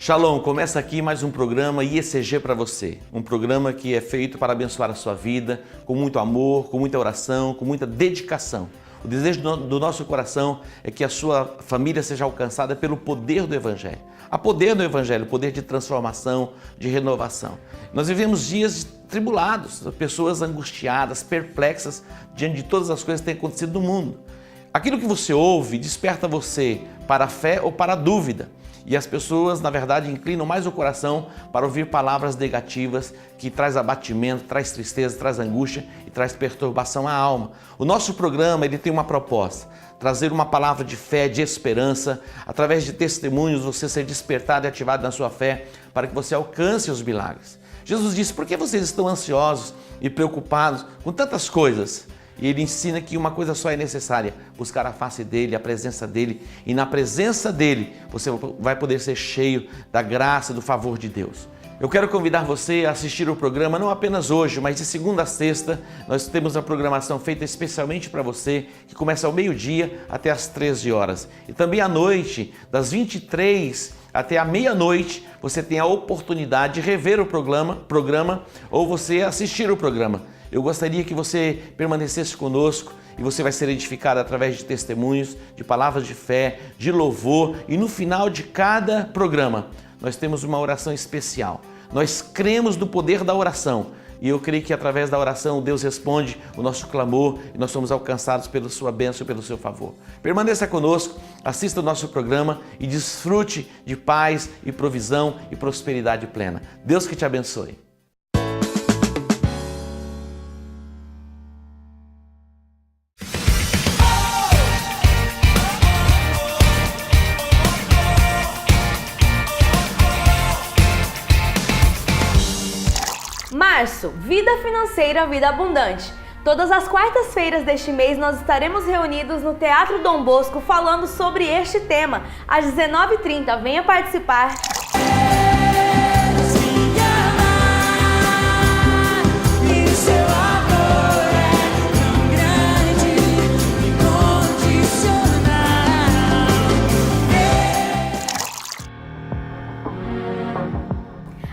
Shalom, começa aqui mais um programa IECG para você. Um programa que é feito para abençoar a sua vida com muito amor, com muita oração, com muita dedicação. O desejo do nosso coração é que a sua família seja alcançada pelo poder do Evangelho. Há poder no Evangelho, poder de transformação, de renovação. Nós vivemos dias tribulados, pessoas angustiadas, perplexas diante de todas as coisas que têm acontecido no mundo. Aquilo que você ouve desperta você para a fé ou para a dúvida. E as pessoas, na verdade, inclinam mais o coração para ouvir palavras negativas que traz abatimento, traz tristeza, traz angústia e traz perturbação à alma. O nosso programa ele tem uma proposta, trazer uma palavra de fé, de esperança, através de testemunhos você ser despertado e ativado na sua fé para que você alcance os milagres. Jesus disse, por que vocês estão ansiosos e preocupados com tantas coisas? E ele ensina que uma coisa só é necessária, buscar a face dele, a presença dele. E na presença dele, você vai poder ser cheio da graça e do favor de Deus. Eu quero convidar você a assistir o programa, não apenas hoje, mas de segunda a sexta. Nós temos a programação feita especialmente para você, que começa ao meio-dia até às 13 horas. E também à noite, das 23 até a meia-noite, você tem a oportunidade de rever o programa ou você assistir o programa. Eu gostaria que você permanecesse conosco e você vai ser edificado através de testemunhos, de palavras de fé, de louvor. E no final de cada programa, nós temos uma oração especial. Nós cremos no poder da oração e eu creio que através da oração Deus responde o nosso clamor e nós somos alcançados pela sua bênção e pelo seu favor. Permaneça conosco, assista o nosso programa e desfrute de paz e provisão e prosperidade plena. Deus que te abençoe. Março, vida financeira, vida abundante. Todas as quartas-feiras deste mês nós estaremos reunidos no Teatro Dom Bosco falando sobre este tema. Às 19h30, venha participar.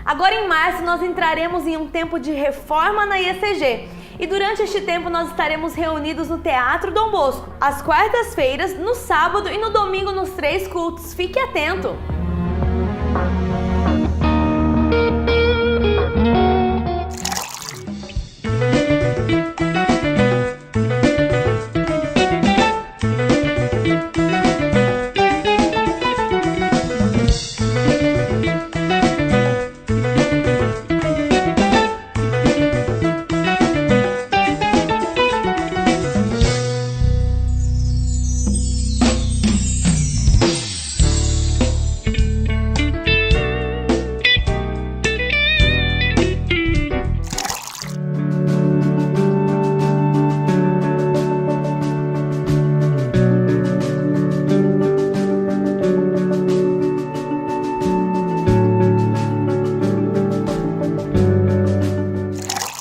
Agora em março nós entraremos em um tempo de reforma na IECG e durante este tempo nós estaremos reunidos no Teatro Dom Bosco, às quartas-feiras, no sábado e no domingo nos 3 cultos. Fique atento!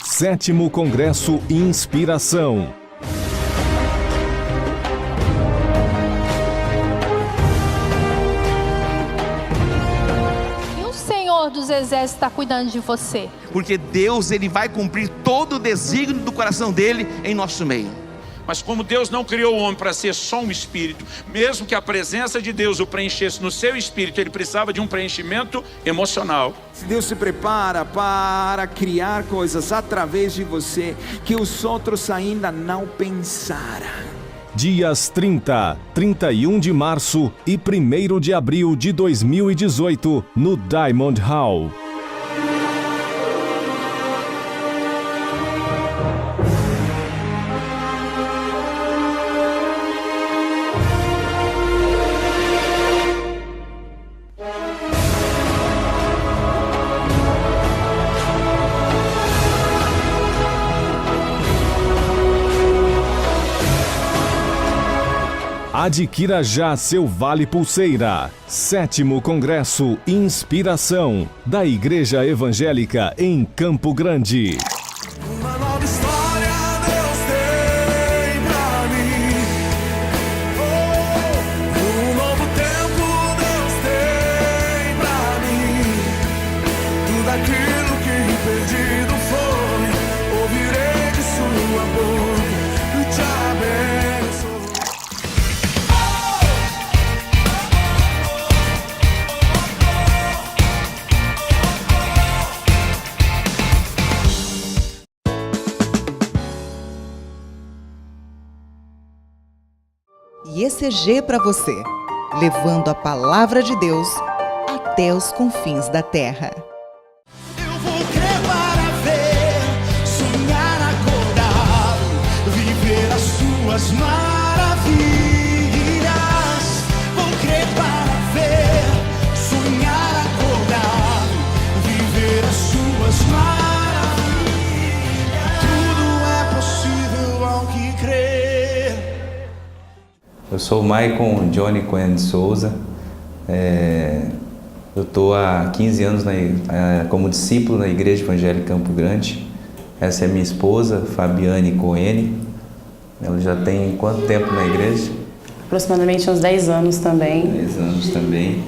Sétimo Congresso Inspiração. E o Senhor dos Exércitos está cuidando de você. Porque Deus ele vai cumprir todo o desígnio do coração dele em nosso meio. Mas como Deus não criou o homem para ser só um espírito, mesmo que a presença de Deus o preenchesse no seu espírito, ele precisava de um preenchimento emocional. Deus se prepara para criar coisas através de você que os outros ainda não pensaram. Dias 30, 31 de março e 1º de abril de 2018, no Diamond Hall. Adquira já seu Vale Pulseira. 7º Congresso Inspiração da Igreja Evangélica em Campo Grande. Uma nova história Deus tem pra mim. Um novo tempo Deus tem pra mim. IECG para você, levando a palavra de Deus até os confins da terra. Eu vou crer para ver, sonhar acordado, viver as suas maravilhas. Vou crer para ver, sonhar acordado, viver as suas maravilhas. Tudo é possível ao que crer. Eu sou o Maicon Johnny Cohen de Souza. Eu estou há 15 anos como discípulo na Igreja Evangélica Campo Grande. Essa é minha esposa, Fabiane Cohen. Ela já tem quanto tempo na igreja? Aproximadamente uns 10 anos também. 10 anos também.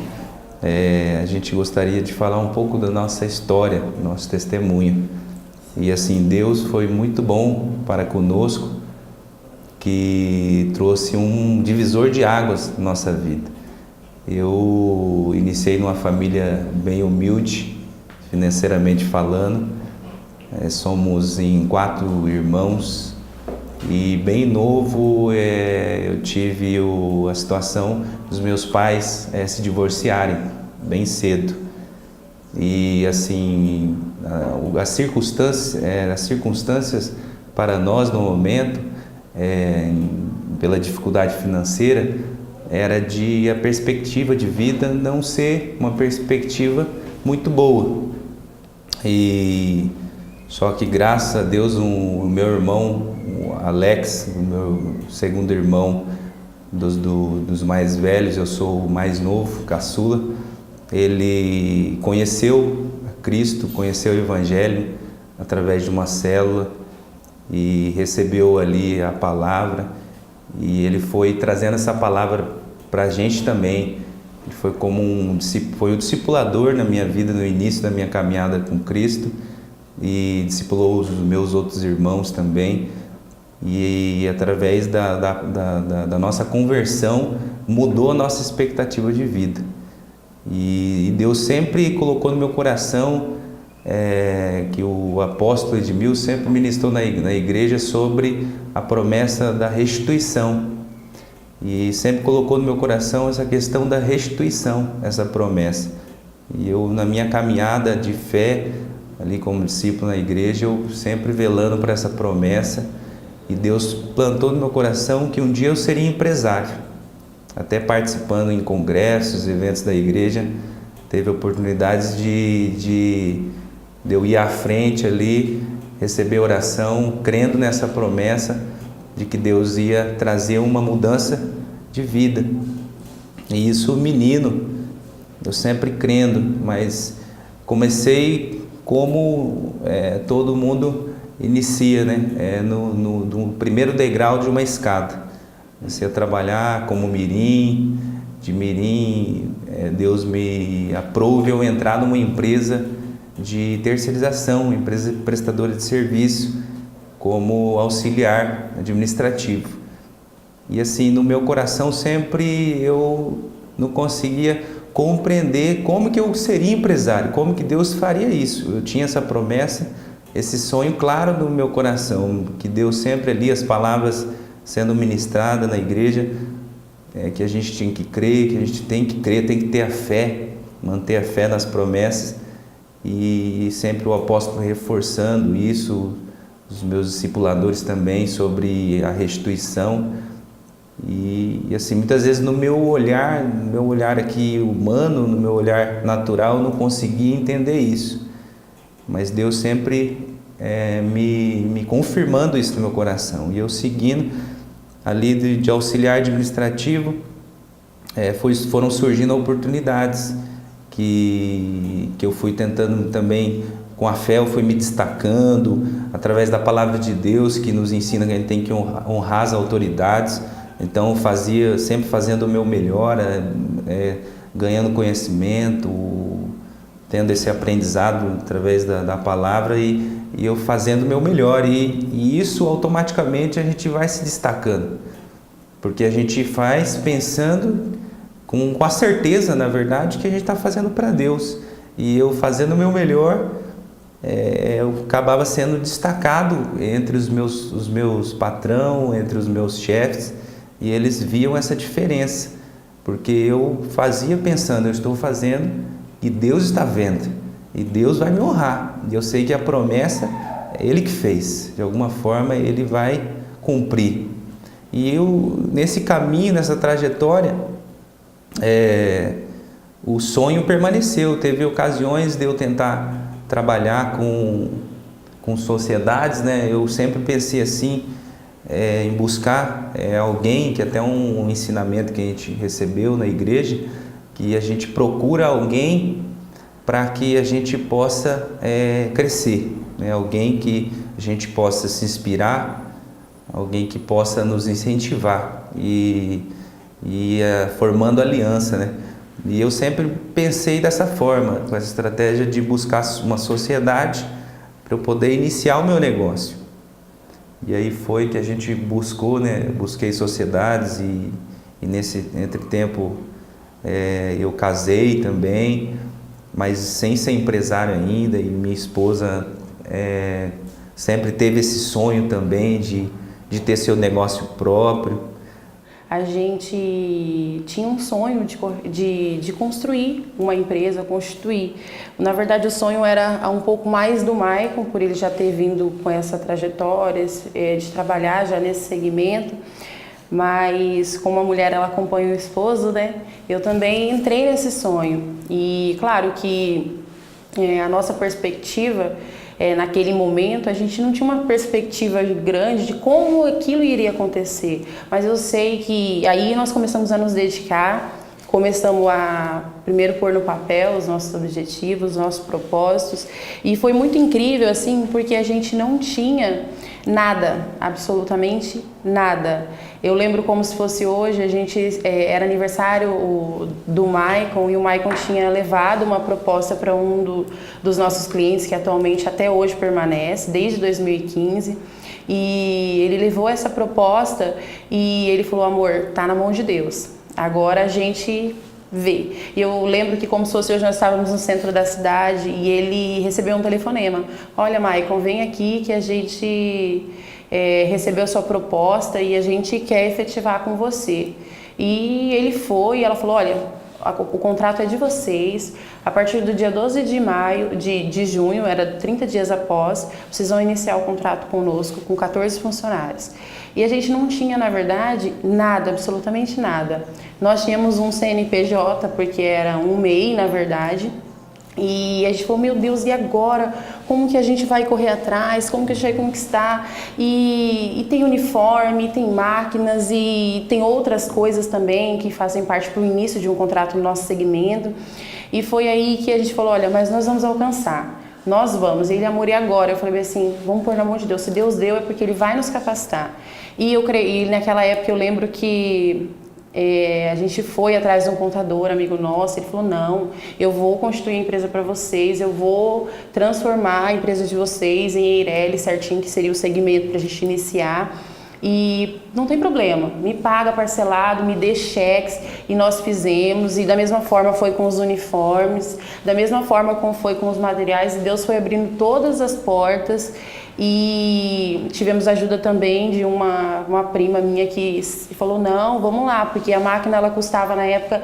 A gente gostaria de falar um pouco da nossa história, do nosso testemunho. E assim, Deus foi muito bom para conosco, que trouxe um divisor de águas na nossa vida. Eu iniciei numa família bem humilde, financeiramente falando. Somos em 4 irmãos e bem novo eu tive a situação dos meus pais se divorciarem bem cedo. E assim, as circunstâncias para nós no momento, pela dificuldade financeira, era de a perspectiva de vida não ser uma perspectiva muito boa. E só que graças a Deus o meu irmão, o Alex, o meu segundo irmão dos mais velhos, eu sou o mais novo, caçula, ele conheceu a Cristo, conheceu o Evangelho através de uma célula e recebeu ali a palavra, e ele foi trazendo essa palavra para a gente também. Ele foi como foi o discipulador na minha vida, no início da minha caminhada com Cristo, e discipulou os meus outros irmãos também. E através da nossa conversão mudou a nossa expectativa de vida. E Deus sempre colocou no meu coração que o apóstolo Edmil sempre ministrou na igreja sobre a promessa da restituição. E sempre colocou no meu coração essa questão da restituição, essa promessa. E eu, na minha caminhada de fé, ali como discípulo na igreja, eu sempre velando para essa promessa. E Deus plantou no meu coração que um dia eu seria empresário. Até participando em congressos, eventos da igreja, teve oportunidades de eu ir à frente ali, receber oração, crendo nessa promessa de que Deus ia trazer uma mudança de vida. E isso, menino, eu sempre crendo, mas comecei como todo mundo inicia, né? No primeiro degrau de uma escada. Comecei a trabalhar como mirim, de mirim, Deus me aprove eu entrar numa empresa de terceirização, empresa prestadora de serviço, como auxiliar administrativo. E assim, no meu coração sempre eu não conseguia compreender como que eu seria empresário, como que Deus faria isso. Eu tinha essa promessa, esse sonho claro no meu coração, que Deus sempre ali, as palavras sendo ministradas na igreja, que a gente tinha que crer, que a gente tem que crer, tem que ter a fé, manter a fé nas promessas. E sempre o apóstolo reforçando isso, os meus discipuladores também, sobre a restituição. E assim, muitas vezes no meu olhar aqui humano, no meu olhar natural, eu não conseguia entender isso. Mas Deus sempre me confirmando isso no meu coração. E eu seguindo ali de auxiliar administrativo, foram surgindo oportunidades que eu fui tentando também, com a fé eu fui me destacando, através da palavra de Deus, que nos ensina que a gente tem que honrar as autoridades. Então sempre fazendo o meu melhor, ganhando conhecimento, tendo esse aprendizado através da palavra e eu fazendo o meu melhor. E isso automaticamente a gente vai se destacando, porque a gente faz pensando com a certeza, na verdade, que a gente está fazendo para Deus. E eu fazendo o meu melhor, eu acabava sendo destacado entre os meus patrão, entre os meus chefes. E eles viam essa diferença, porque eu fazia pensando, eu estou fazendo e Deus está vendo, e Deus vai me honrar. E eu sei que a promessa é Ele que fez, de alguma forma Ele vai cumprir. E eu, nesse caminho, nessa trajetória, o sonho permaneceu. Teve ocasiões de eu tentar trabalhar com sociedades, né? Eu sempre pensei assim, em buscar alguém, que até um ensinamento que a gente recebeu na igreja, que a gente procura alguém para que a gente possa crescer, né? Alguém que a gente possa se inspirar, alguém que possa nos incentivar e formando aliança, né? E eu sempre pensei dessa forma, com essa estratégia de buscar uma sociedade para eu poder iniciar o meu negócio. E aí foi que a gente buscou, né? Busquei sociedades e nesse entretempo eu casei também, mas sem ser empresário ainda, e minha esposa sempre teve esse sonho também de ter seu negócio próprio. A gente tinha um sonho de construir uma empresa, constituir. Na verdade, o sonho era um pouco mais do Maicon, por ele já ter vindo com essa trajetória, de trabalhar já nesse segmento. Mas como a mulher ela acompanha o esposo, né? Eu também entrei nesse sonho. E claro que a nossa perspectiva, naquele momento, a gente não tinha uma perspectiva grande de como aquilo iria acontecer. Mas eu sei que aí nós começamos a nos dedicar, começamos a primeiro pôr no papel os nossos objetivos, os nossos propósitos. E foi muito incrível, assim, porque a gente não tinha nada, absolutamente nada. Eu lembro como se fosse hoje, a gente era aniversário do Maicon, e o Maicon tinha levado uma proposta para um dos nossos clientes, que atualmente até hoje permanece, desde 2015. E ele levou essa proposta e ele falou: amor, tá na mão de Deus, agora a gente vê. E eu lembro que como se fosse hoje, nós estávamos no centro da cidade e ele recebeu um telefonema: olha, Maicon, vem aqui que a gente recebeu a sua proposta e a gente quer efetivar com você. E ele foi e ela falou: olha, o contrato é de vocês, a partir do dia 12 de junho, era 30 dias após, vocês vão iniciar o contrato conosco com 14 funcionários. E a gente não tinha, na verdade, nada, absolutamente nada. Nós tínhamos um CNPJ, porque era um MEI, na verdade, e a gente falou: meu Deus, e agora? Como que a gente vai correr atrás? Como que a gente vai conquistar? E tem uniforme, tem máquinas e tem outras coisas também que fazem parte para o início de um contrato no nosso segmento. E foi aí que a gente falou: olha, mas nós vamos alcançar. Nós vamos. E ele: amor, e agora? Eu falei assim: vamos pôr na mão de Deus. Se Deus deu, é porque Ele vai nos capacitar. E naquela época eu lembro que a gente foi atrás de um contador, amigo nosso. Ele falou: não, eu vou constituir a empresa para vocês, eu vou transformar a empresa de vocês em Eireli certinho, que seria o segmento para a gente iniciar. E não tem problema, me paga parcelado, me dê cheques. E nós fizemos, e da mesma forma foi com os uniformes, da mesma forma como foi com os materiais, e Deus foi abrindo todas as portas. E tivemos ajuda também de uma prima minha que falou: não, vamos lá, porque a máquina ela custava na época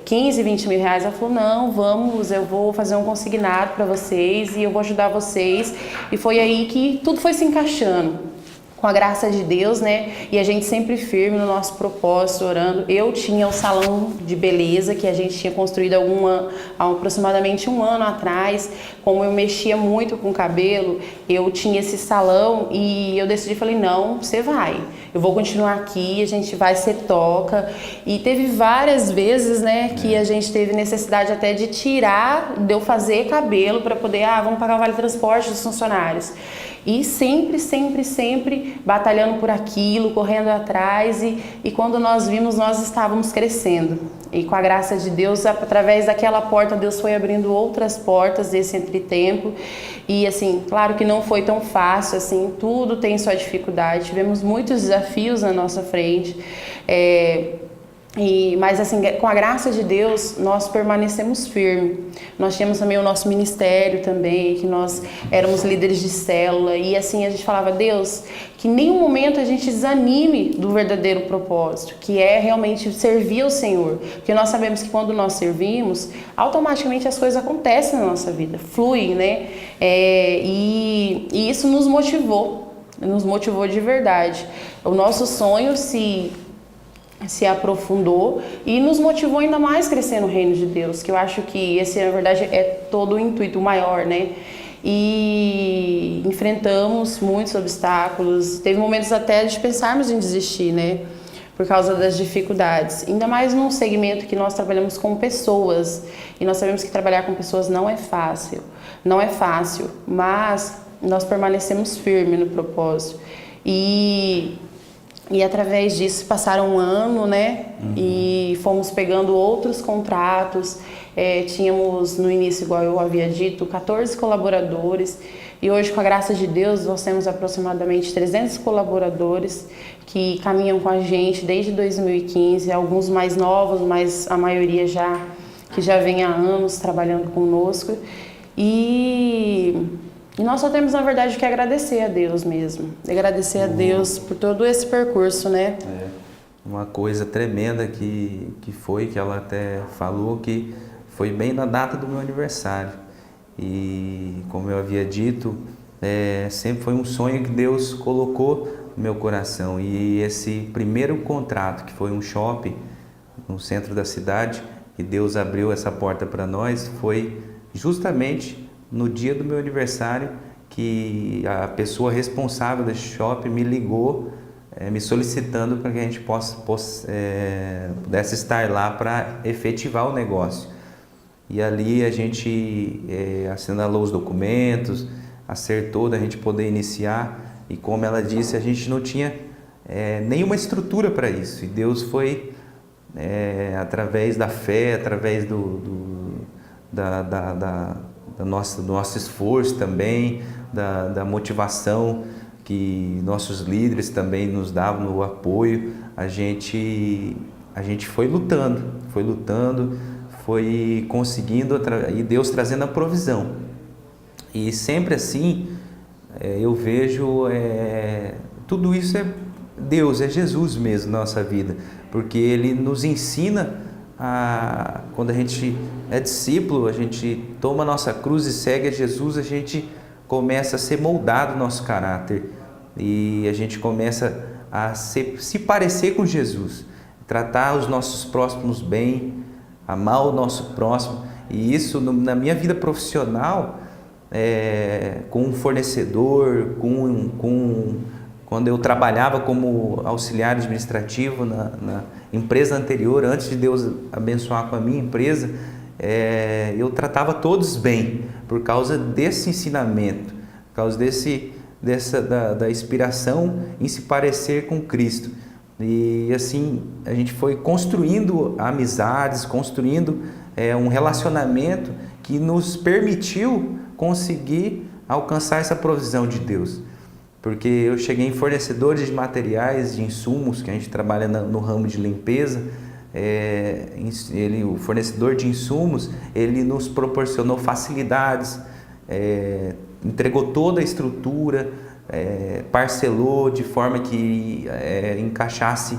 15, 20 mil reais. Ela falou: não, vamos, eu vou fazer um consignado para vocês e eu vou ajudar vocês. E foi aí que tudo foi se encaixando, com a graça de Deus, né? E a gente sempre firme no nosso propósito, orando. Eu tinha o salão de beleza que a gente tinha construído há aproximadamente um ano atrás. Como eu mexia muito com o cabelo, eu tinha esse salão e eu decidi, falei: não, você vai. Eu vou continuar aqui, a gente vai ser toca. E teve várias vezes, né, que a gente teve necessidade até de tirar, de eu fazer cabelo para poder, vamos pagar o vale transporte dos funcionários. E sempre, sempre, sempre batalhando por aquilo, correndo atrás, e quando nós vimos, nós estávamos crescendo. E com a graça de Deus, através daquela porta, Deus foi abrindo outras portas desse entretempo. E assim, claro que não foi tão fácil, assim, tudo tem sua dificuldade, tivemos muitos desafios na nossa frente. Mas assim, com a graça de Deus, nós permanecemos firmes. Nós tínhamos também o nosso ministério também, que nós éramos líderes de célula. E assim, a gente falava, Deus, que em nenhum momento a gente desanime do verdadeiro propósito, que é realmente servir ao Senhor. Porque nós sabemos que quando nós servimos, automaticamente as coisas acontecem na nossa vida, fluem, né? E isso nos motivou de verdade. O nosso sonho se aprofundou e nos motivou ainda mais a crescer no reino de Deus, que eu acho que esse, na verdade, é todo o intuito maior, né? E enfrentamos muitos obstáculos, teve momentos até de pensarmos em desistir, né? Por causa das dificuldades, ainda mais num segmento que nós trabalhamos com pessoas, e nós sabemos que trabalhar com pessoas não é fácil, mas nós permanecemos firmes no propósito. E através disso passaram um ano, né? E fomos pegando outros contratos. Tínhamos no início, igual eu havia dito, 14 colaboradores. E hoje, com a graça de Deus, nós temos aproximadamente 300 colaboradores que caminham com a gente desde 2015. Alguns mais novos, mas a maioria que já vem há anos trabalhando conosco. E nós só temos, na verdade, que agradecer a Deus mesmo. Agradecer a Deus por todo esse percurso, né? Uma coisa tremenda que ela até falou, que foi bem na data do meu aniversário. E, como eu havia dito, sempre foi um sonho que Deus colocou no meu coração. E esse primeiro contrato, que foi um shopping no centro da cidade, que Deus abriu essa porta para nós, foi justamente no dia do meu aniversário, que a pessoa responsável desse shopping me ligou, me solicitando para que a gente pudesse estar lá para efetivar o negócio. E ali a gente assinalou os documentos, acertou da gente poder iniciar. E como ela disse, a gente não tinha nenhuma estrutura para isso. E Deus foi, através da fé, através do nosso esforço também, da motivação que nossos líderes também nos davam no apoio, a gente foi lutando, foi conseguindo, e Deus trazendo a provisão. E sempre assim, eu vejo, tudo isso é Deus, é Jesus mesmo na nossa vida, porque Ele nos ensina quando a gente é discípulo, a gente toma a nossa cruz e segue a Jesus, a gente começa a ser moldado o nosso caráter e a gente começa a se parecer com Jesus, tratar os nossos próximos bem, amar o nosso próximo. E isso na minha vida profissional, com um fornecedor, quando eu trabalhava como auxiliar administrativo na empresa anterior, antes de Deus abençoar com a minha empresa, eu tratava todos bem, por causa desse ensinamento, por causa da inspiração em se parecer com Cristo. E assim, a gente foi construindo amizades, construindo um relacionamento que nos permitiu conseguir alcançar essa provisão de Deus. Porque eu cheguei em fornecedores de materiais, de insumos, que a gente trabalha no ramo de limpeza. O fornecedor de insumos, ele nos proporcionou facilidades, entregou toda a estrutura, parcelou de forma que encaixasse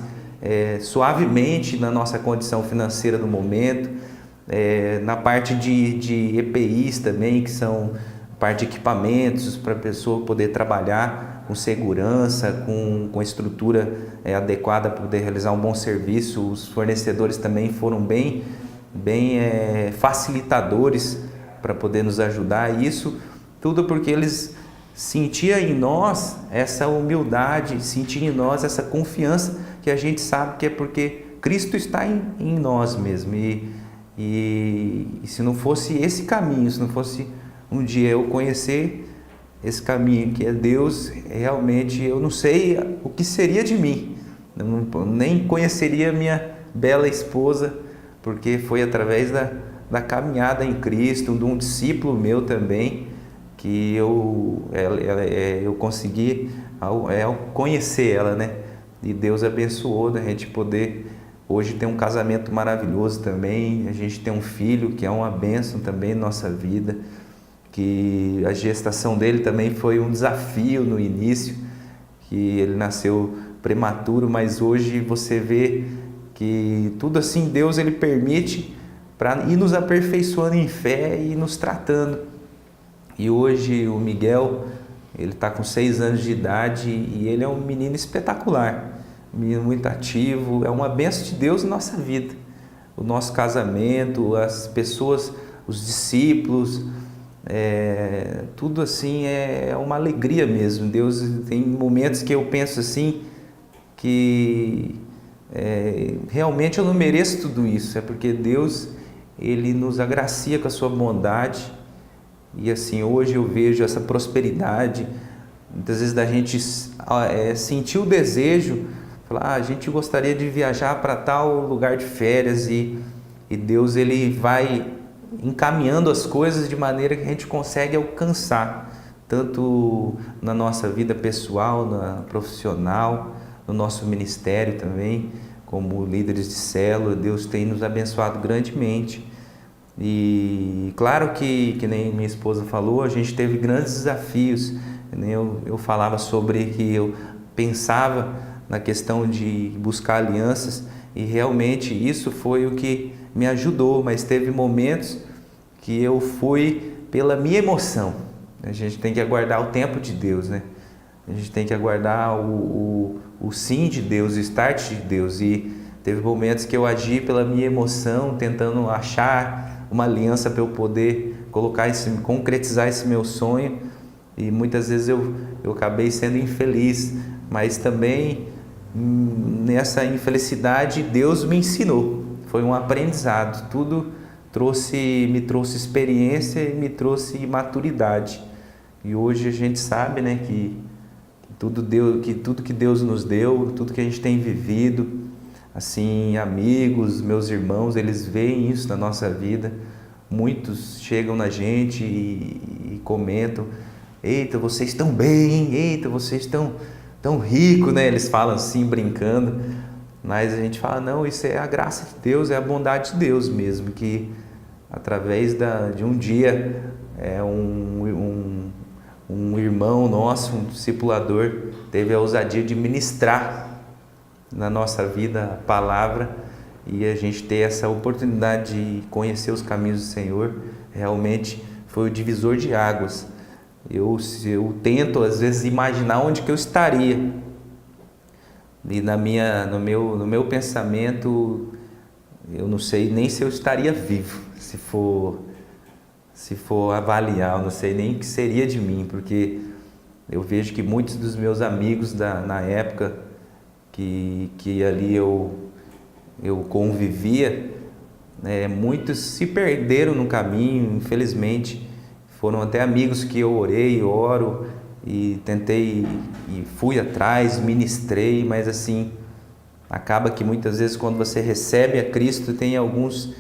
suavemente na nossa condição financeira do momento. Na parte de EPIs também, que são parte de equipamentos para a pessoa poder trabalhar com segurança, com estrutura adequada para poder realizar um bom serviço. Os fornecedores também foram bem facilitadores para poder nos ajudar. Isso tudo porque eles sentiam em nós essa humildade, sentiam em nós essa confiança que a gente sabe que é porque Cristo está em nós mesmo. E se não fosse esse caminho, se não fosse um dia eu conhecer esse caminho que é Deus, realmente eu não sei o que seria de mim. Eu nem conheceria minha bela esposa, porque foi através da caminhada em Cristo, de um discípulo meu também, que eu consegui conhecer ela, né? E Deus abençoou da gente poder Hoje tem um casamento maravilhoso também, a gente tem um filho que é uma bênção também na nossa vida, que a gestação dele também foi um desafio no início, que ele nasceu prematuro, mas hoje você vê que tudo assim Deus ele permite para ir nos aperfeiçoando em fé e nos tratando. E hoje o Miguel, ele está com 6 anos de idade e ele é um menino espetacular, um menino muito ativo, é uma bênção de Deus na nossa vida. O nosso casamento, as pessoas, os discípulos, tudo assim é uma alegria mesmo. Deus tem momentos que eu penso assim, que realmente eu não mereço tudo isso, é porque Deus ele nos agracia com a sua bondade. E assim, hoje eu vejo essa prosperidade, muitas vezes da gente sentir o desejo, falar, a gente gostaria de viajar para tal lugar de férias e Deus ele vai encaminhando as coisas de maneira que a gente consegue alcançar, tanto na nossa vida pessoal, na profissional, no nosso ministério também, como líderes de célula. Deus tem nos abençoado grandemente. E claro que nem minha esposa falou, a gente teve grandes desafios. Eu falava sobre que eu pensava na questão de buscar alianças e realmente isso foi o que me ajudou, mas teve momentos que eu fui pela minha emoção. A gente tem que aguardar o tempo de Deus, né? A gente tem que aguardar o sim de Deus, o start de Deus. E teve momentos que eu agi pela minha emoção, tentando achar uma aliança para eu poder concretizar esse meu sonho, e muitas vezes eu acabei sendo infeliz, mas também nessa infelicidade Deus me ensinou, foi um aprendizado, tudo me trouxe experiência e me trouxe maturidade. E hoje a gente sabe, né, que tudo que Deus nos deu, tudo que a gente tem vivido, assim, amigos, meus irmãos, eles veem isso na nossa vida. Muitos chegam na gente e comentam, eita, vocês estão bem, hein? Eita, vocês estão tão ricos, né? Eles falam assim, brincando, mas a gente fala, não, isso é a graça de Deus, é a bondade de Deus mesmo, que através de um dia um irmão nosso, um discipulador, teve a ousadia de ministrar na nossa vida a palavra, e a gente ter essa oportunidade de conhecer os caminhos do Senhor, realmente foi o divisor de águas. Eu tento às vezes imaginar onde que eu estaria, e no meu pensamento eu não sei nem se eu estaria vivo, se for avaliar, eu não sei nem o que seria de mim, porque eu vejo que muitos dos meus amigos na época que ali eu convivia, muitos se perderam no caminho, infelizmente. Foram até amigos que eu orei, oro e tentei e fui atrás, ministrei, mas assim, acaba que muitas vezes quando você recebe a Cristo, tem alguns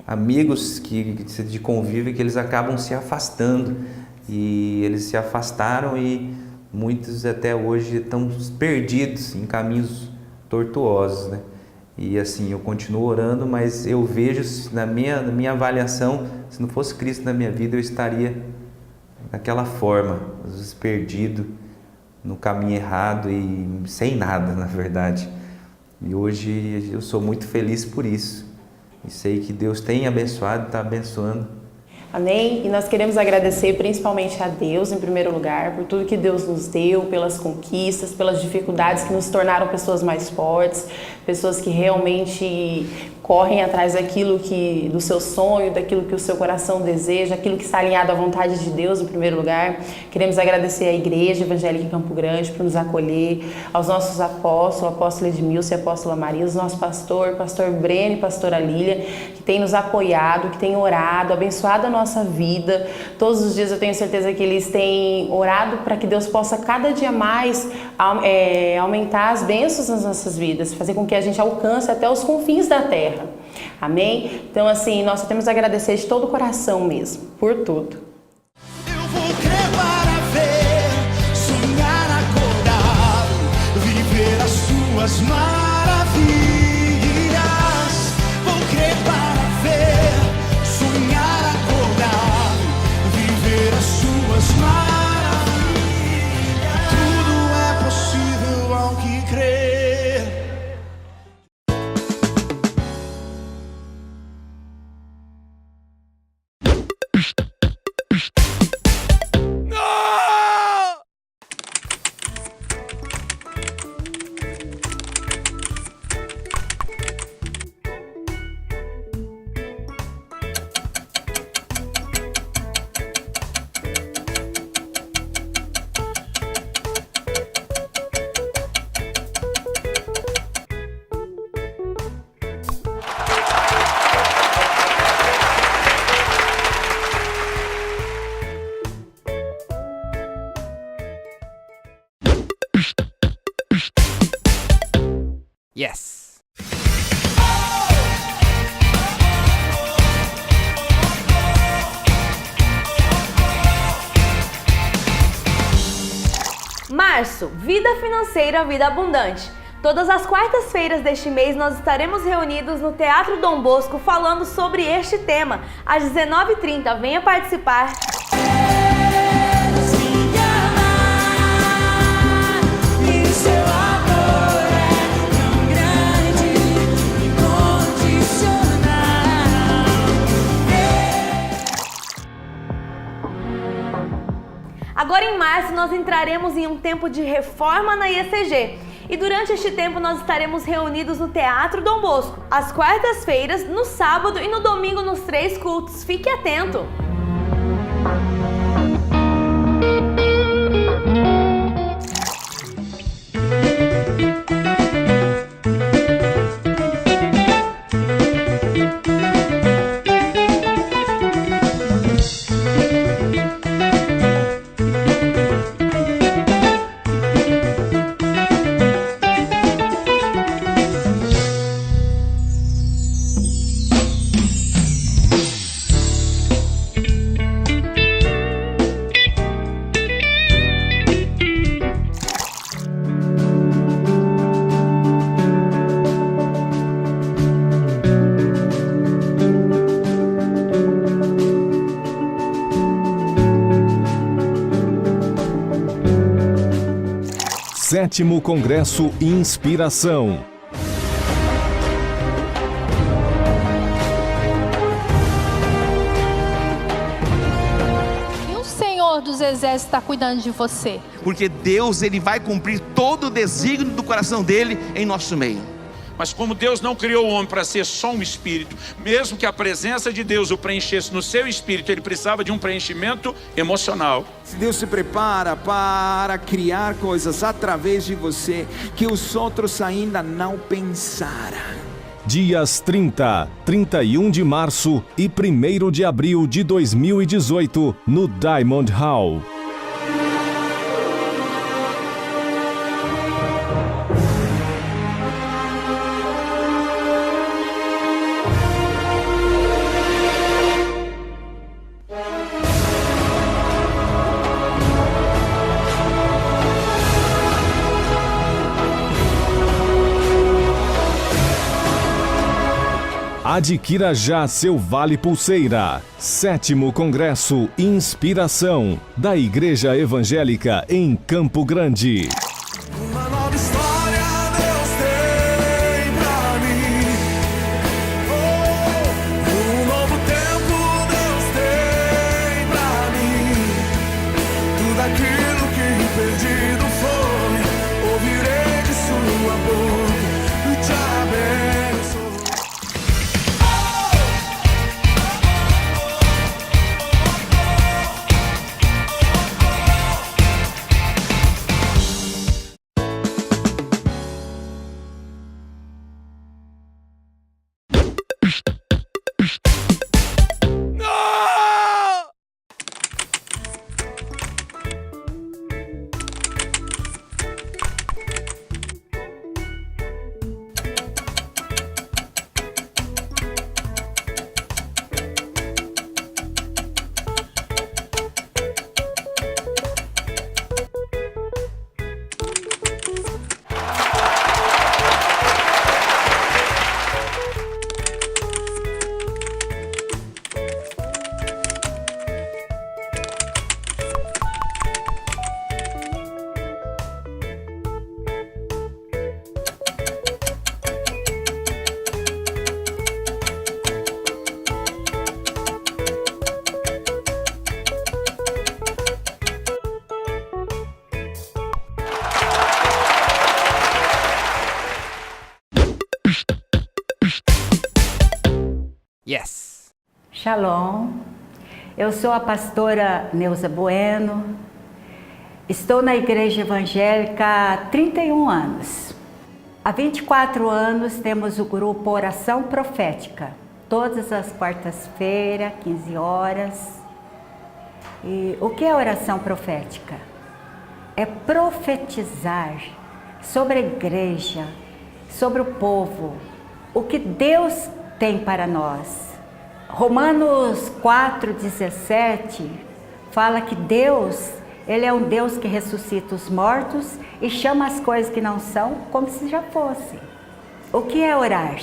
amigos de convívio que eles acabam se afastando, e eles se afastaram e muitos até hoje estão perdidos em caminhos tortuosos, né? E assim, eu continuo orando, mas eu vejo, na minha avaliação, se não fosse Cristo na minha vida, eu estaria daquela forma, às vezes perdido, no caminho errado e sem nada, na verdade. E hoje eu sou muito feliz por isso. E sei que Deus tem abençoado e está abençoando. Amém? E nós queremos agradecer principalmente a Deus, em primeiro lugar, por tudo que Deus nos deu, pelas conquistas, pelas dificuldades que nos tornaram pessoas mais fortes, pessoas que realmente correm atrás do seu sonho, daquilo que o seu coração deseja, aquilo que está alinhado à vontade de Deus, em primeiro lugar. Queremos agradecer à Igreja Evangélica em Campo Grande por nos acolher, aos nossos apóstolos, o apóstolo Edmilson e a apóstola Maria, os nossos pastor Breno e pastora Lília, que tem nos apoiado, que tem orado, abençoado a nossa vida. Todos os dias eu tenho certeza que eles têm orado para que Deus possa cada dia mais aumentar as bênçãos nas nossas vidas, fazer com que a gente alcance até os confins da terra. Amém? Então assim, nós só temos a agradecer de todo o coração mesmo, por tudo. Eu vou crer para ver, sonhar acordado, viver as suas maravilhas. março, vida financeira, vida abundante. Todas as quartas-feiras deste mês nós estaremos reunidos no Teatro Dom Bosco falando sobre este tema. Às 19h30, venha participar. Agora em março nós entraremos em um tempo de reforma na IECG. E durante este tempo nós estaremos reunidos no Teatro Dom Bosco, às quartas-feiras, no sábado e no domingo nos 3 cultos. Fique atento! Sétimo Congresso Inspiração. E o Senhor dos Exércitos está cuidando de você. Porque Deus, ele vai cumprir todo o desígnio do coração dele em nosso meio. Mas como Deus não criou o homem para ser só um espírito, mesmo que a presença de Deus o preenchesse no seu espírito, ele precisava de um preenchimento emocional. Deus se prepara para criar coisas através de você que os outros ainda não pensaram. Dias 30, 31 de março e 1º de abril de 2018, no Diamond Hall. Adquira já seu Vale Pulseira. Sétimo Congresso Inspiração, da Igreja Evangélica em Campo Grande. Uma nova história Deus tem pra mim. Um novo tempo Deus tem pra mim. Tudo aquilo que perdido foi, ouvirei de sua boca e te abençoe. Yes! Shalom, eu sou a pastora Neuza Bueno, estou na Igreja Evangélica há 31 anos. Há 24 anos temos o grupo Oração Profética, todas as quartas-feiras, 15 horas. E o que é oração profética? É profetizar sobre a igreja, sobre o povo, o que Deus tem para nós. Romanos 4:17 fala que Deus, Ele é um Deus que ressuscita os mortos e chama as coisas que não são como se já fossem. O que é orar?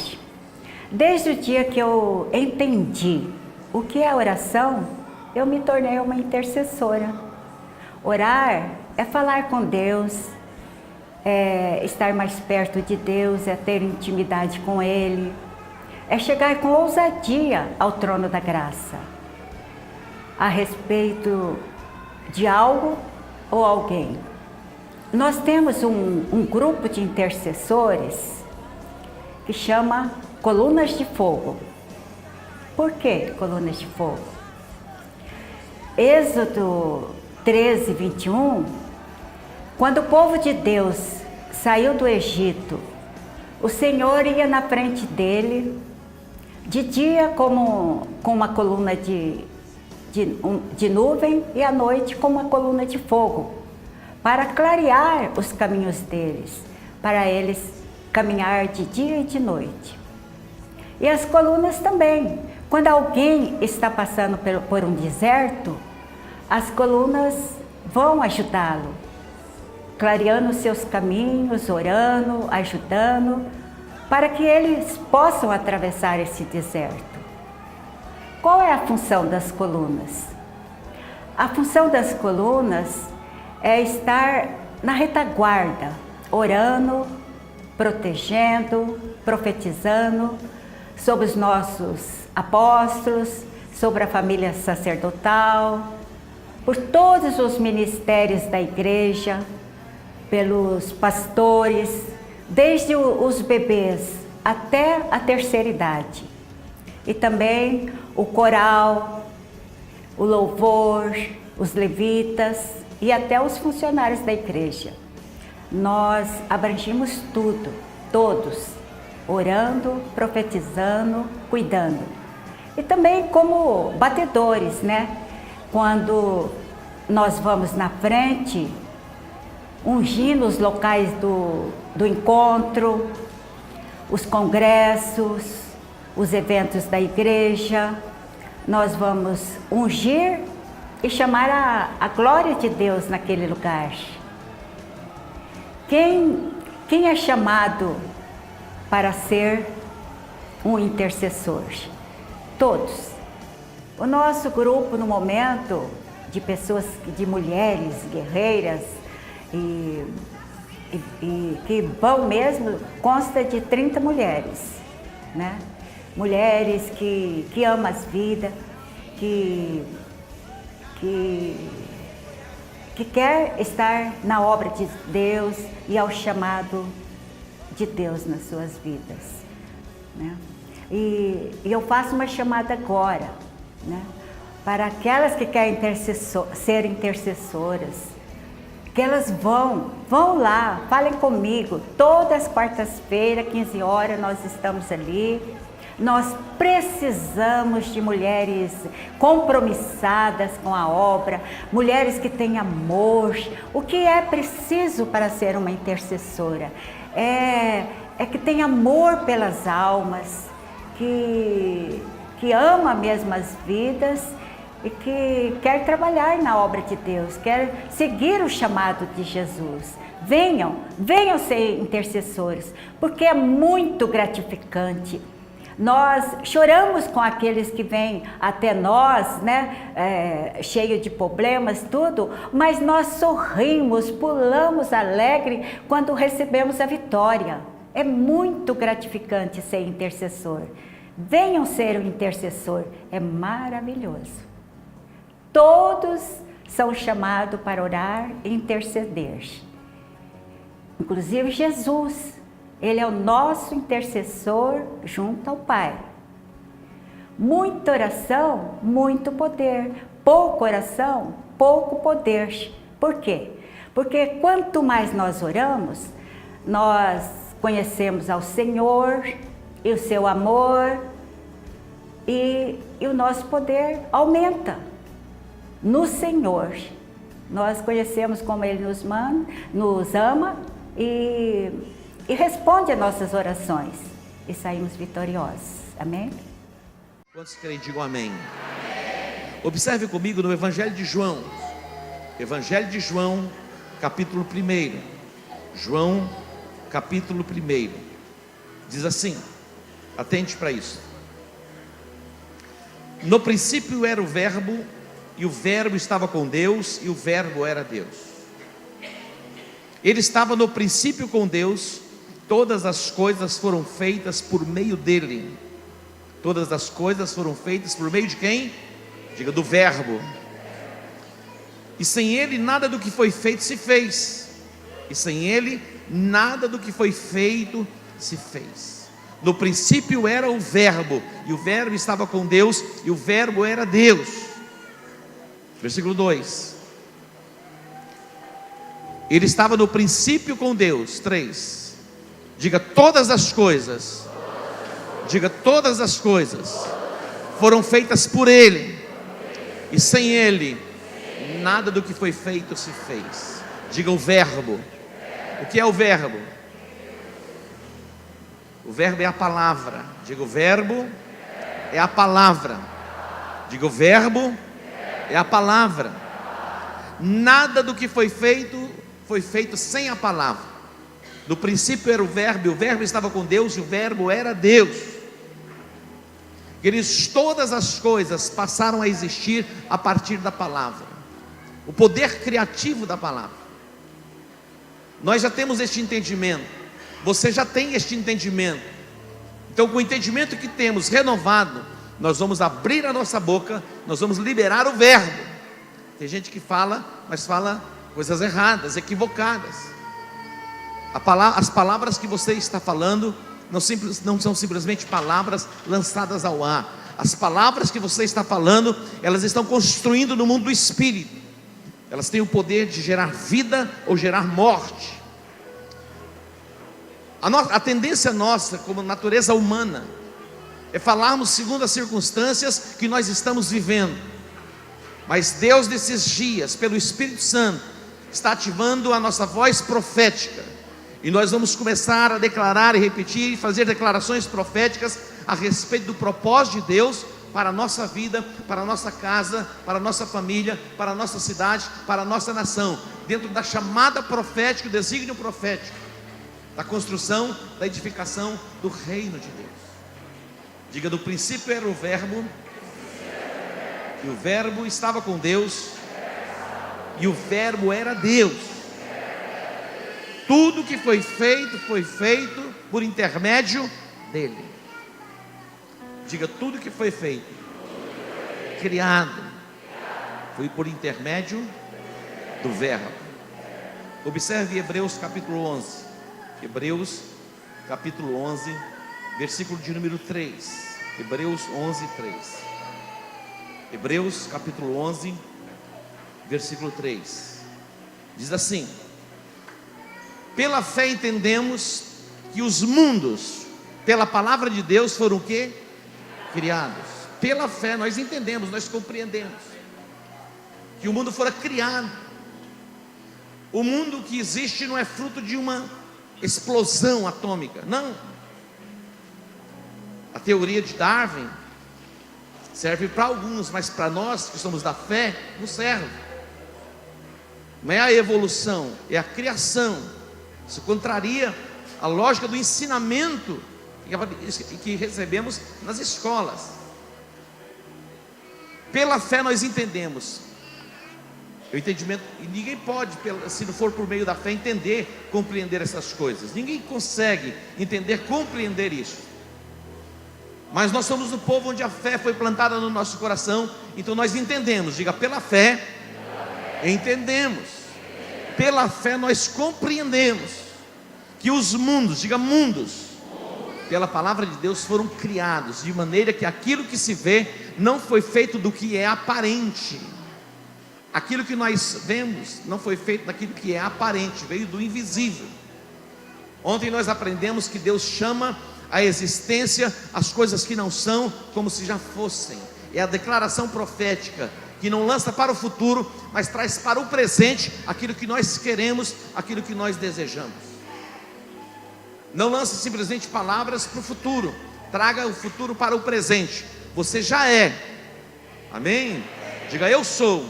Desde o dia que eu entendi o que é oração, eu me tornei uma intercessora. Orar é falar com Deus, é estar mais perto de Deus, é ter intimidade com Ele, é chegar com ousadia ao trono da graça, a respeito de algo ou alguém. Nós temos um grupo de intercessores que chama Colunas de Fogo. Por que Colunas de Fogo? Êxodo 13, 21, quando o povo de Deus saiu do Egito, o Senhor ia na frente dele, de dia com uma coluna de nuvem e à noite com uma coluna de fogo, para clarear os caminhos deles, para eles caminhar de dia e de noite. E as colunas também. Quando alguém está passando por um deserto, as colunas vão ajudá-lo, clareando os seus caminhos, orando, ajudando, para que eles possam atravessar esse deserto. Qual é a função das colunas? A função das colunas é estar na retaguarda, orando, protegendo, profetizando sobre os nossos apóstolos, sobre a família sacerdotal, por todos os ministérios da igreja, pelos pastores, desde os bebês até a terceira idade. E também o coral, o louvor, os levitas e até os funcionários da igreja. Nós abrangimos tudo, todos, orando, profetizando, cuidando. E também como batedores, né? Quando nós vamos na frente, ungindo os locais do encontro, os congressos, os eventos da igreja, nós vamos ungir e chamar a glória de Deus naquele lugar. Quem é chamado para ser um intercessor? Todos. O nosso grupo, no momento, de pessoas, de mulheres guerreiras e que vão mesmo, consta de 30 mulheres, né? Mulheres que amam as vidas, que quer estar na obra de Deus e ao chamado de Deus nas suas vidas, né? E eu faço uma chamada agora, né? Para aquelas que querem ser intercessoras, que elas vão lá, falem comigo, todas as quartas-feiras, 15 horas, nós estamos ali. Nós precisamos de mulheres compromissadas com a obra, mulheres que têm amor. O que é preciso para ser uma intercessora? É que tem amor pelas almas, que ama mesmo as vidas e que quer trabalhar na obra de Deus, quer seguir o chamado de Jesus. Venham ser intercessores, porque é muito gratificante. Nós choramos com aqueles que vêm até nós, né, cheio de problemas, tudo, mas nós sorrimos, pulamos alegre quando recebemos a vitória. É muito gratificante ser intercessor. Venham ser um intercessor, é maravilhoso. Todos são chamados para orar e interceder. Inclusive Jesus. Ele é o nosso intercessor junto ao Pai. Muita oração, muito poder. Pouca oração, pouco poder. Por quê? Porque quanto mais nós oramos, nós conhecemos ao Senhor e o seu amor e o nosso poder aumenta no Senhor. Nós conhecemos como Ele nos ama e responde às nossas orações e saímos vitoriosos. Amém? Quantos creem, digam amém. Observe comigo no Evangelho de João, Evangelho de João, capítulo 1. João, capítulo 1. Diz assim, atente para isso. No princípio era o Verbo, e o Verbo estava com Deus, e o Verbo era Deus. Ele estava no princípio com Deus. Todas as coisas foram feitas por meio dele. Todas as coisas foram feitas por meio de quem? Diga, do Verbo. E sem ele nada do que foi feito se fez. E sem ele nada do que foi feito se fez. No princípio era o Verbo, e o Verbo estava com Deus, e o Verbo era Deus. Versículo 2. Ele estava no princípio com Deus. 3. Diga, todas as coisas. Diga, todas as coisas foram feitas por ele, e sem ele nada do que foi feito se fez. Diga, o Verbo. O que é o Verbo? O Verbo é a palavra. Diga, o Verbo é a palavra. Diga, o Verbo é a palavra. Nada do que foi feito sem a palavra. No princípio era o Verbo, e o Verbo estava com Deus, e o Verbo era Deus. Queridos, todas as coisas passaram a existir a partir da palavra. O poder criativo da palavra. Nós já temos este entendimento. Você já tem este entendimento. Então, com o entendimento que temos renovado, nós vamos abrir a nossa boca, nós vamos liberar o Verbo. Tem gente que fala, mas fala coisas erradas, equivocadas. As palavras que você está falando não são simplesmente palavras lançadas ao ar. As palavras que você está falando, elas estão construindo no mundo do Espírito. Elas têm o poder de gerar vida ou gerar morte. A tendência nossa, como natureza humana, é falarmos segundo as circunstâncias que nós estamos vivendo. Mas Deus, nesses dias, pelo Espírito Santo, está ativando a nossa voz profética. E nós vamos começar a declarar e repetir e fazer declarações proféticas a respeito do propósito de Deus para a nossa vida, para a nossa casa, para a nossa família, para a nossa cidade, para a nossa nação, dentro da chamada profética, o desígnio profético, da construção, da edificação do reino de Deus. Diga, do princípio era o Verbo, e o Verbo estava com Deus, e o Verbo era Deus. Tudo que foi feito por intermédio dele. Diga, tudo que foi feito, criado, foi por intermédio do Verbo. Observe Hebreus capítulo 11. Hebreus capítulo 11, versículo de número 3. Hebreus 11, 3. Hebreus capítulo 11, versículo 3. Diz assim: pela fé entendemos que os mundos, pela palavra de Deus, foram o quê? Criados. Pela fé nós entendemos, nós compreendemos que o mundo fora criado. O mundo que existe não é fruto de uma explosão atômica, não. A teoria de Darwin serve para alguns, mas para nós que somos da fé, não serve. Não é a evolução, é a criação. Isso contraria a lógica do ensinamento que recebemos nas escolas. Pela fé nós entendemos. O entendimento, e ninguém pode, se não for por meio da fé, entender, compreender essas coisas. Ninguém consegue entender, compreender isso. Mas nós somos o povo onde a fé foi plantada no nosso coração. Então nós entendemos. Diga, pela fé entendemos. Pela fé nós compreendemos que os mundos, diga mundos, pela palavra de Deus foram criados, de maneira que aquilo que se vê não foi feito do que é aparente. Aquilo que nós vemos não foi feito daquilo que é aparente, veio do invisível. Ontem nós aprendemos que Deus chama a existência as coisas que não são como se já fossem. É a declaração profética que não lança para o futuro, mas traz para o presente aquilo que nós queremos, aquilo que nós desejamos. Não lance simplesmente palavras para o futuro, traga o futuro para o presente. Você já é, amém? Diga, eu sou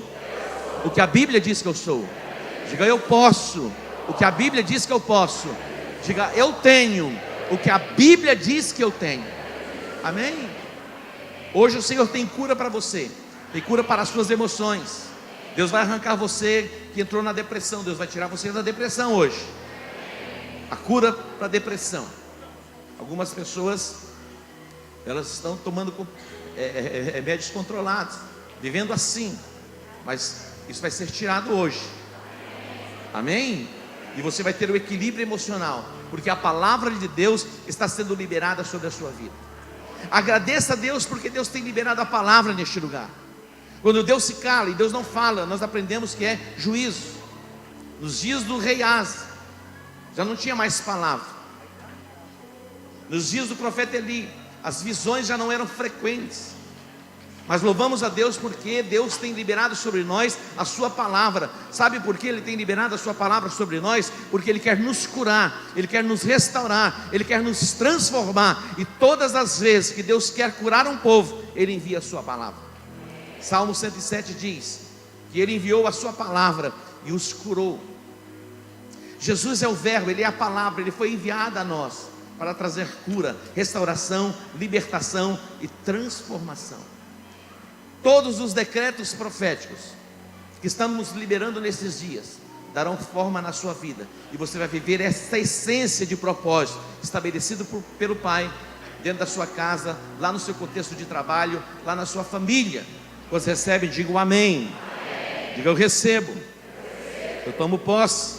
o que a Bíblia diz que eu sou. Diga, eu posso o que a Bíblia diz que eu posso. Diga, eu tenho o que a Bíblia diz que eu tenho. Amém? Hoje o Senhor tem cura para você, tem cura para as suas emoções. Deus vai arrancar você que entrou na depressão, Deus vai tirar você da depressão hoje. A cura para a depressão. Algumas pessoas, elas estão tomando remédios controlados, vivendo assim, mas isso vai ser tirado hoje. Amém? E você vai ter o equilíbrio emocional, porque a palavra de Deus está sendo liberada sobre a sua vida. Agradeça a Deus, porque Deus tem liberado a palavra neste lugar. Quando Deus se cala e Deus não fala, nós aprendemos que é juízo. Nos dias do rei Asa, já não tinha mais palavra. Nos dias do profeta Eli, as visões já não eram frequentes. Mas louvamos a Deus porque Deus tem liberado sobre nós a sua palavra. Sabe por que Ele tem liberado a sua palavra sobre nós? Porque Ele quer nos curar, Ele quer nos restaurar, Ele quer nos transformar. E todas as vezes que Deus quer curar um povo, Ele envia a sua palavra. Salmo 107 diz que Ele enviou a sua palavra e os curou. Jesus é o verbo, Ele é a palavra, Ele foi enviado a nós para trazer cura, restauração, libertação e transformação. Todos os decretos proféticos que estamos liberando nesses dias darão forma na sua vida, e você vai viver essa essência de propósito estabelecido pelo Pai, dentro da sua casa, lá no seu contexto de trabalho, lá na sua família. Você recebe, diga um amém. Diga, eu recebo. Eu tomo posse.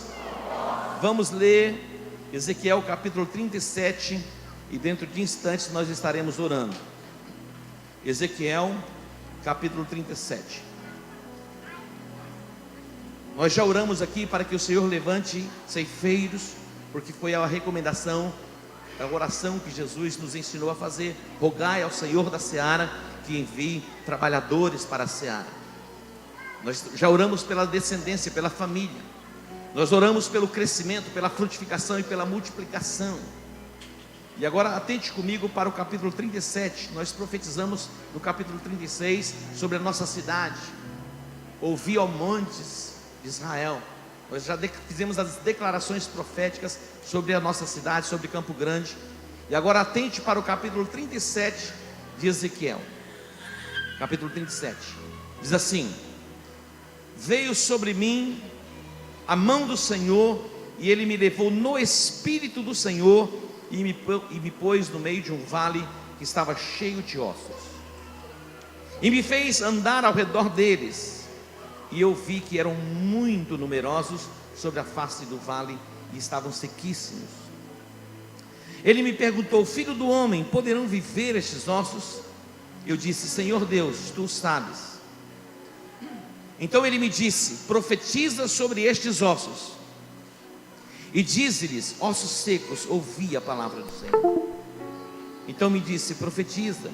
Vamos ler Ezequiel capítulo 37, e dentro de instantes nós estaremos orando. Ezequiel capítulo 37. Nós já oramos aqui para que o Senhor levante ceifeiros, porque foi a recomendação, a oração que Jesus nos ensinou a fazer. Rogai ao Senhor da seara que envie trabalhadores para a seara. Nós já oramos pela descendência, pela família. Nós oramos pelo crescimento, pela frutificação e pela multiplicação. E agora atente comigo para o capítulo 37. Nós profetizamos no capítulo 36 sobre a nossa cidade. Ouvi, ó montes de Israel. Nós já fizemos as declarações proféticas sobre a nossa cidade, sobre Campo Grande. E agora atente para o capítulo 37 de Ezequiel. Capítulo 37. Diz assim: veio sobre mim a mão do Senhor, e Ele me levou no Espírito do Senhor, e me pôs no meio de um vale que estava cheio de ossos, e me fez andar ao redor deles, e eu vi que eram muito numerosos sobre a face do vale, e estavam sequíssimos. Ele me perguntou: filho do homem, poderão viver estes ossos? Eu disse: Senhor Deus, tu sabes. Então ele me disse: profetiza sobre estes ossos, e dize-lhes: ossos secos, ouvi a palavra do Senhor. Então me disse: profetiza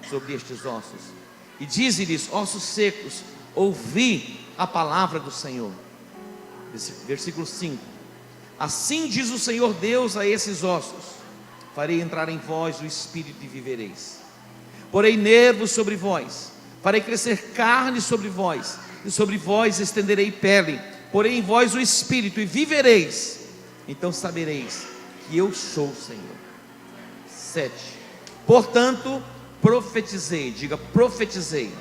sobre estes ossos, e dize-lhes: ossos secos, ouvi a palavra do Senhor. Versículo 5: assim diz o Senhor Deus a esses ossos: farei entrar em vós o espírito e vivereis. Porei nervos sobre vós, farei crescer carne sobre vós, e sobre vós estenderei pele. Porei em vós o espírito e vivereis. Então sabereis que eu sou o Senhor. 7. Portanto, profetizei. Diga, profetizei.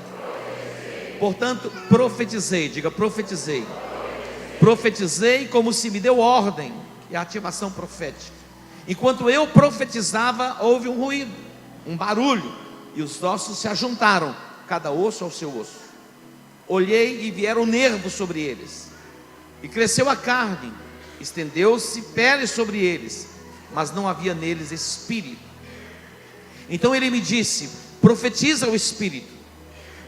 Portanto, profetizei. Diga, profetizei. Profetizei como se me deu ordem. É a ativação profética. Enquanto eu profetizava, houve um ruído, um barulho, e os ossos se ajuntaram, cada osso ao seu osso. Olhei e vieram nervos sobre eles, e cresceu a carne, estendeu-se pele sobre eles, mas não havia neles espírito. Então ele me disse: profetiza ao espírito,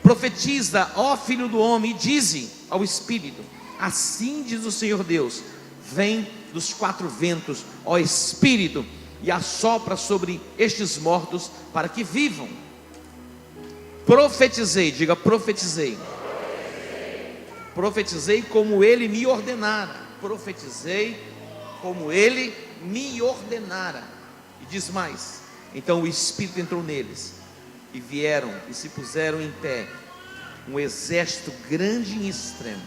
profetiza, ó filho do homem, e dize ao espírito: assim diz o Senhor Deus: vem dos quatro ventos, ó espírito, e assopra sobre estes mortos para que vivam. Profetizei. Diga, profetizei. Profetizei como ele me ordenara. Profetizei como ele me ordenara. E diz mais: então o Espírito entrou neles, e vieram e se puseram em pé um exército grande e extremo,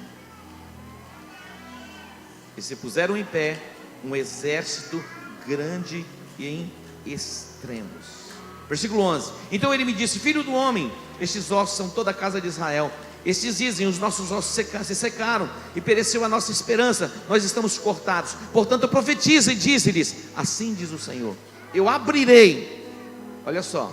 E se puseram em pé um exército grande e em extremos. Versículo 11. Então ele me disse: filho do homem, estes ossos são toda a casa de Israel. Estes dizem: os nossos ossos se secaram e pereceu a nossa esperança, nós estamos cortados. Portanto profetiza e dize-lhes: assim diz o Senhor, eu abrirei, olha só,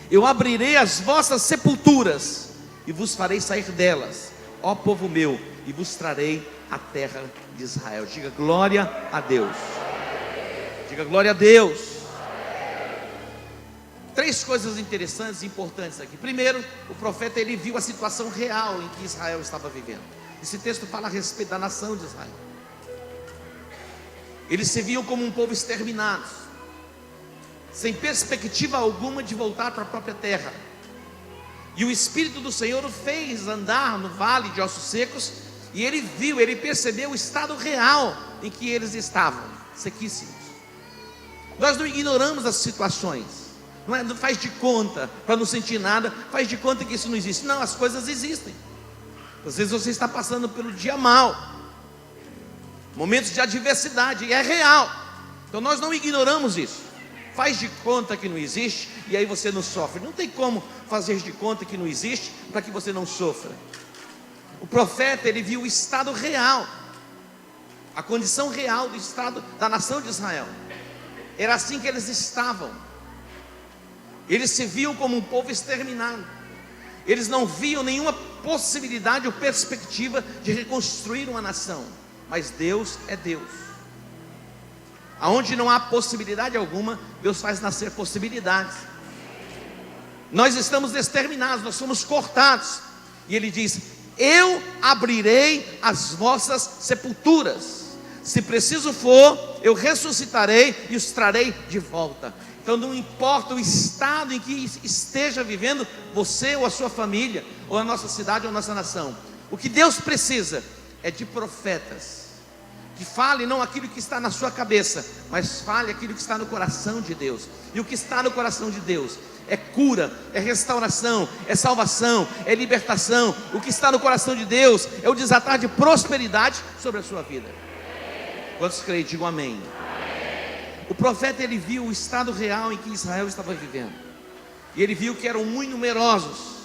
eu abrirei as vossas sepulturas e vos farei sair delas, ó povo meu, e vos trarei a terra de Israel. Diga glória a Deus. Diga glória a Deus. Três coisas interessantes e importantes aqui. Primeiro, o profeta ele viu a situação real em que Israel estava vivendo. Esse texto fala a respeito da nação de Israel. Eles se viam como um povo exterminado, sem perspectiva alguma de voltar para a própria terra. E o Espírito do Senhor o fez andar no vale de ossos secos, e ele viu, ele percebeu o estado real em que eles estavam, sequíssimos. Nós não ignoramos as situações. Não faz de conta, para não sentir nada, faz de conta que isso não existe. Não, as coisas existem. Às vezes você está passando pelo dia mal, momentos de adversidade, e é real. Então nós não ignoramos isso. Faz de conta que não existe, e aí você não sofre. Não tem como fazer de conta que não existe, para que você não sofra. O profeta, ele viu o estado real, a condição real do estado da nação de Israel. Era assim que eles estavam. Eles se viam como um povo exterminado. Eles não viam nenhuma possibilidade ou perspectiva de reconstruir uma nação. Mas Deus é Deus. Aonde não há possibilidade alguma, Deus faz nascer possibilidades. Nós estamos exterminados, nós somos cortados. E Ele diz: eu abrirei as vossas sepulturas. Se preciso for, eu ressuscitarei e os trarei de volta. Então não importa o estado em que esteja vivendo você ou a sua família, ou a nossa cidade ou a nossa nação, o que Deus precisa é de profetas que fale não aquilo que está na sua cabeça, mas fale aquilo que está no coração de Deus. E o que está no coração de Deus é cura, é restauração, é salvação, é libertação. O que está no coração de Deus é o desatar de prosperidade sobre a sua vida. Quantos creem? Digam amém. O profeta, ele viu o estado real em que Israel estava vivendo. E ele viu que eram muito numerosos.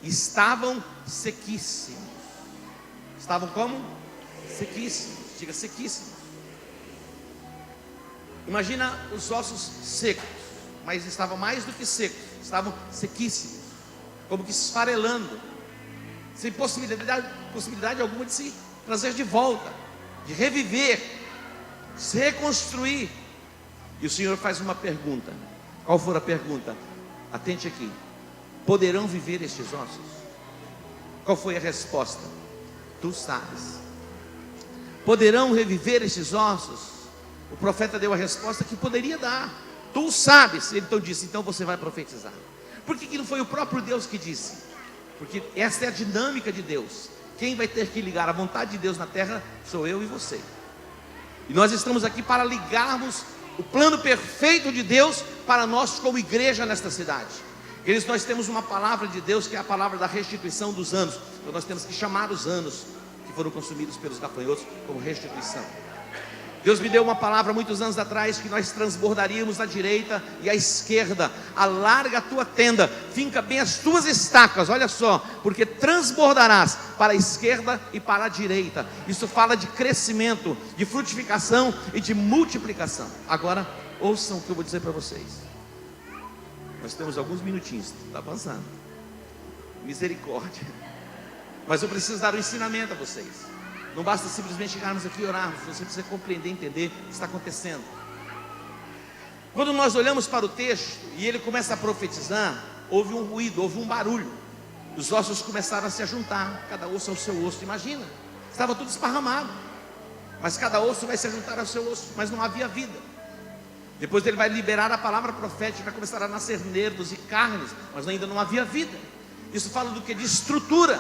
Estavam sequíssimos. Estavam como? Sequíssimos. Diga sequíssimos. Imagina os ossos secos. Mas estavam mais do que secos. Estavam sequíssimos. Como que esfarelando. Sem possibilidade alguma de se trazer de volta. De reviver. Se reconstruir. E o Senhor faz uma pergunta. Qual for a pergunta? Atente aqui. Poderão viver estes ossos? Qual foi a resposta? Tu sabes. Poderão reviver estes ossos? O profeta deu a resposta que poderia dar. Tu sabes. Ele então disse: então você vai profetizar. Por que não foi o próprio Deus que disse? Porque essa é a dinâmica de Deus. Quem vai ter que ligar a vontade de Deus na terra sou eu e você. E nós estamos aqui para ligarmos o plano perfeito de Deus para nós como igreja nesta cidade. Eles, nós temos uma palavra de Deus que é a palavra da restituição dos anos. Então nós temos que chamar os anos que foram consumidos pelos gafanhotos como restituição. Deus me deu uma palavra muitos anos atrás que nós transbordaríamos à direita e à esquerda. Alarga a tua tenda, finca bem as tuas estacas, olha só, porque transbordarás para a esquerda e para a direita. Isso fala de crescimento, de frutificação e de multiplicação. Agora, ouçam o que eu vou dizer para vocês. Nós temos alguns minutinhos, está avançando. Misericórdia. Mas eu preciso dar um ensinamento a vocês. Não basta simplesmente chegarmos aqui e orarmos. Você precisa compreender, entender o que está acontecendo. Quando nós olhamos para o texto e ele começa a profetizar, houve um ruído, houve um barulho. Os ossos começaram a se juntar, cada osso ao seu osso. Imagina, estava tudo esparramado, mas cada osso vai se juntar ao seu osso, mas não havia vida. Depois ele vai liberar a palavra profética, vai começar a nascer nervos e carnes, mas ainda não havia vida. Isso fala do que? De estrutura.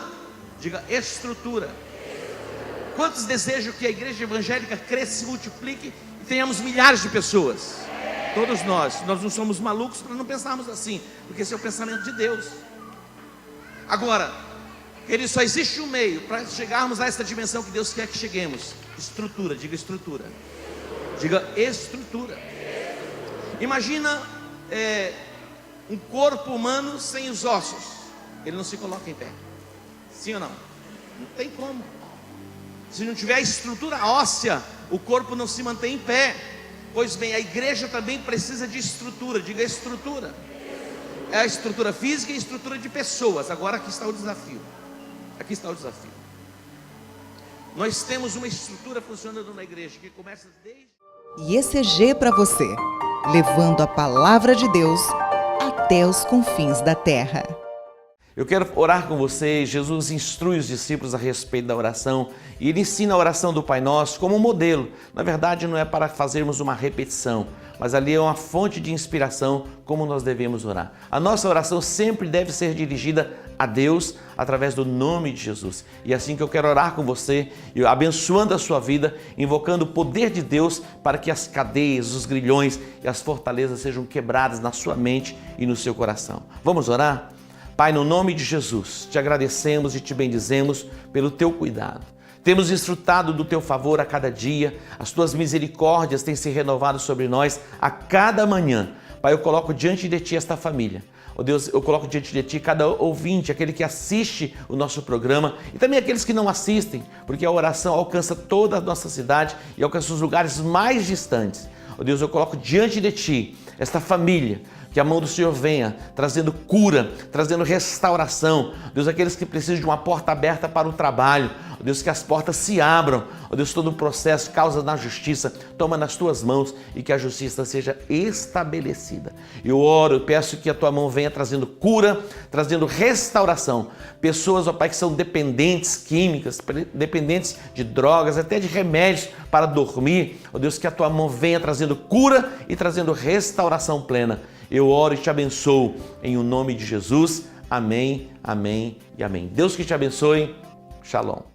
Diga estrutura. Quantos desejam que a igreja evangélica cresça, se multiplique e tenhamos milhares de pessoas? Todos nós não somos malucos para não pensarmos assim, porque esse é o pensamento de Deus. Agora, Querido, só existe um meio para chegarmos a essa dimensão que Deus quer que cheguemos. Estrutura, diga estrutura. Diga estrutura. Imagina um corpo humano sem os ossos. Ele não se coloca em pé. Sim ou não? Não tem como. Se não tiver estrutura óssea, o corpo não se mantém em pé. Pois bem, a igreja também precisa de estrutura. Diga estrutura. É a estrutura física e a estrutura de pessoas. Agora aqui está o desafio. Aqui está o desafio. Nós temos uma estrutura funcionando na igreja que começa desde... IECG para você, levando a palavra de Deus até os confins da terra. Eu quero orar com vocês. Jesus instrui os discípulos a respeito da oração e Ele ensina a oração do Pai Nosso como um modelo. Na verdade, não é para fazermos uma repetição, mas ali é uma fonte de inspiração como nós devemos orar. A nossa oração sempre deve ser dirigida a Deus através do nome de Jesus. E é assim que eu quero orar com você, abençoando a sua vida, invocando o poder de Deus para que as cadeias, os grilhões e as fortalezas sejam quebradas na sua mente e no seu coração. Vamos orar? Pai, no nome de Jesus, te agradecemos e te bendizemos pelo teu cuidado. Temos desfrutado do teu favor a cada dia, as tuas misericórdias têm se renovado sobre nós a cada manhã. Pai, eu coloco diante de ti esta família. Oh Deus, eu coloco diante de ti cada ouvinte, aquele que assiste o nosso programa e também aqueles que não assistem, porque a oração alcança toda a nossa cidade e alcança os lugares mais distantes. Oh Deus, eu coloco diante de ti esta família, que a mão do Senhor venha trazendo cura, trazendo restauração. Deus, aqueles que precisam de uma porta aberta para o trabalho. Deus, que as portas se abram. Deus, todo o processo, causa na justiça, toma nas tuas mãos e que a justiça seja estabelecida. Eu oro, eu peço que a tua mão venha trazendo cura, trazendo restauração. Pessoas, ó Pai, que são dependentes químicas, dependentes de drogas, até de remédios para dormir. Ó Deus, que a tua mão venha trazendo cura e trazendo restauração plena. Eu oro e te abençoo em o nome de Jesus. Amém, amém e amém. Deus que te abençoe. Shalom.